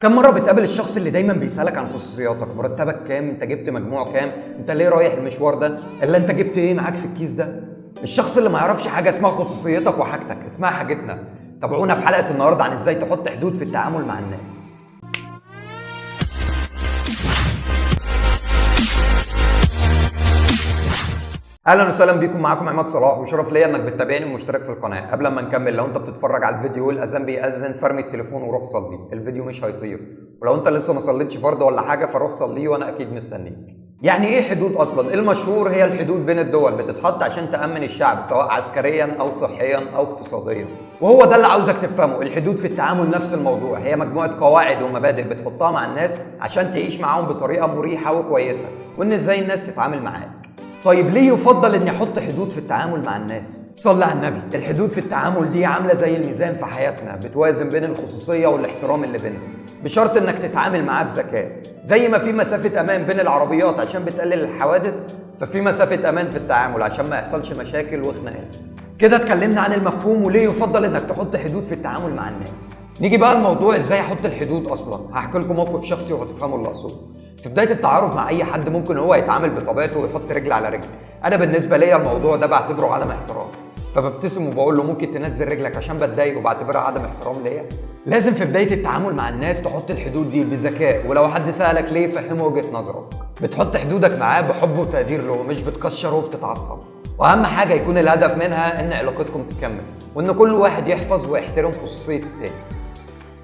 كم مرة بتقابل الشخص اللي دايما بيسألك عن خصوصياتك؟ مرتبك كام؟ انت جبت مجموع كام؟ انت ليه رايح المشوار ده؟ الا انت جبت ايه معاك في الكيس ده؟ الشخص اللي ما يعرفش حاجة اسمها خصوصيتك وحاجتك، اسمها حاجتنا. تابعونا في حلقة النهاردة عن ازاي تحط حدود في التعامل مع الناس. اهلا وسهلا بيكم، معاكم عماد صلاح، وشرف ليا انك بتتابعني ومشترك في القناه. قبل ما نكمل، لو انت بتتفرج على الفيديو الاذان بيأذن فرمي التليفون وروح صلي، الفيديو مش هيطير. ولو انت لسه ما صليتش فرض ولا حاجه فروح صليه وانا اكيد مستنيك. يعني ايه حدود اصلا؟ المشهور هي الحدود بين الدول، بتتحط عشان تأمن الشعب سواء عسكريا او صحيا او اقتصاديا. وهو ده اللي عاوزك تفهمه. الحدود في التعامل نفس الموضوع، هي مجموعه قواعد ومبادئ بتحطها مع الناس عشان تعيش معاهم بطريقه مريحه وكويسه، وان ازاي الناس تتعامل معاك. طيب ليه يفضل اني احط حدود في التعامل مع الناس؟ صلي على النبي. الحدود في التعامل دي عامله زي الميزان في حياتنا، بتوازن بين الخصوصيه والاحترام اللي بيننا، بشرط انك تتعامل معاه بذكاء. زي ما في مسافه امان بين العربيات عشان بتقلل الحوادث، ففي مسافه امان في التعامل عشان ما يحصلش مشاكل وخناقات. كده اتكلمنا عن المفهوم وليه يفضل انك تحط حدود في التعامل مع الناس. نيجي بقى الموضوع ازاي احط الحدود اصلا. هحكي لكم موقف شخصي وهتفهموا اللي اقصده. في بدايه التعارف مع اي حد ممكن هو يتعامل بطبيعته ويحط رجل على رجل. انا بالنسبه ليا الموضوع ده بعتبره عدم احترام، فببتسم وبقول له ممكن تنزل رجلك عشان بتضايق، وبعتبرها عدم احترام ليا. لازم في بدايه التعامل مع الناس تحط الحدود دي بذكاء، ولو حد سالك ليه فهمه وجهه نظرك. بتحط حدودك معاه بحب وتقدير له، مش بتكشره وبتتعصب. واهم حاجه يكون الهدف منها ان علاقتكم تكمل، وان كل واحد يحفظ ويحترم خصوصيه التاني.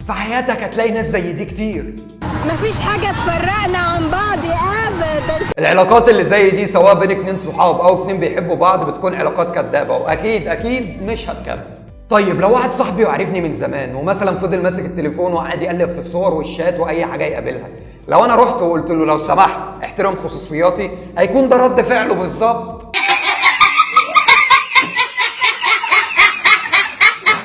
في حياتك هتلاقي ناس زي دي كتير. مفيش حاجة تفرقنا عن بعض أبدا. العلاقات اللي زي دي سواء بين اتنين صحاب او اتنين بيحبوا بعض بتكون علاقات كدابة، واكيد مش هتكمل. طيب لو واحد صاحبي وعرفني من زمان ومثلا فضل ماسك التليفون وقعد يقلب في الصور والشات واي حاجة يقابلها، لو انا رحت وقلت له لو سمحت احترم خصوصياتي، هيكون ده رد فعله بالظبط.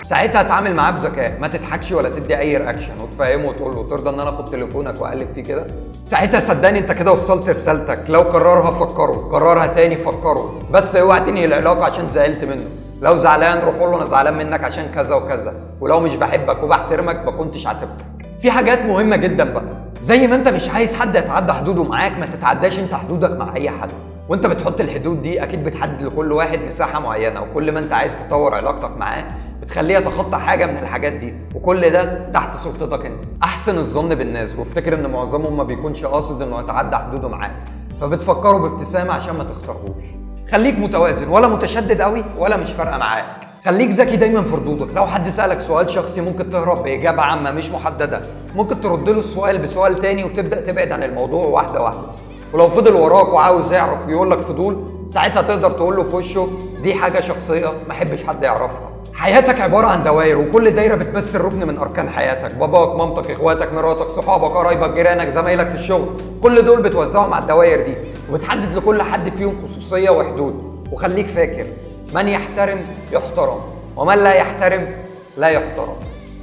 ساعتها اتعامل معاه بذكاء، ما تضحكش ولا تدي اي رياكشن، وتفهمه وتقول له ترضى ان انا اخد تليفونك واقلب فيه كده؟ ساعتها صدقني انت كده وصلت رسالتك. لو كررها فكره، كررها تاني فكره، بس اوعى تنهي العلاقه عشان زعلت منه. لو زعلان روح قول له انا زعلان منك عشان كذا وكذا، ولو مش بحبك وبحترمك ما كنتش عاتبتك. في حاجات مهمه جدا بقى، زي ما انت مش عايز حد يتعدى حدوده معاك، ما تتعداش انت حدودك مع اي حد. وانت بتحط الحدود دي اكيد بتحدد لكل واحد مساحه معينه، وكل ما انت عايز تطور علاقتك معاه بتخليه يتخطى حاجه من الحاجات دي، وكل ده تحت سلطتك انت. احسن الظن بالناس، وافتكر ان معظمهم ما بيكونش قاصد انه يتعدى حدوده معاك، فبتفكروا بابتسامه عشان ما تخسرهوش. خليك متوازن، ولا متشدد قوي ولا مش فارقه معاك. خليك ذكي دايما في ردودك. لو حد سالك سؤال شخصي ممكن تهرب باجابه عامه مش محدده، ممكن ترد له السؤال بسؤال تاني وتبدا تبعد عن الموضوع واحده واحده. ولو فضل وراك وعاوز يعرف ويقول لك فضول، ساعتها تقدر تقول له في وشه دي حاجه شخصيه ما احبش حد يعرفها. حياتك عباره عن دوائر، وكل دايره بتمثل ركن من اركان حياتك. باباك، مامتك، اخواتك، مراتك، صحابك، قرايبك، جيرانك، زمايلك في الشغل، كل دول بتوزعهم على الدوائر دي، وبتحدد لكل حد فيهم خصوصيه وحدود. وخليك فاكر، من يحترم يحترم، ومن لا يحترم لا يحترم.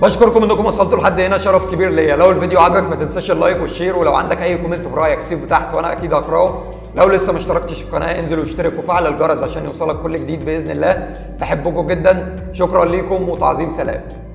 بشكركم انكم وصلتوا لحد هنا، شرف كبير ليا. لو الفيديو عجبك ما تنساش اللايك والشير، ولو عندك اي كومنت برايك سيبه تحت وانا اكيد هقراه. لو لسه ما اشتركتش في القناه انزل واشترك وفعل الجرس عشان يوصلك كل جديد باذن الله. بحبكم جدا، شكرا ليكم وتعظيم سلام.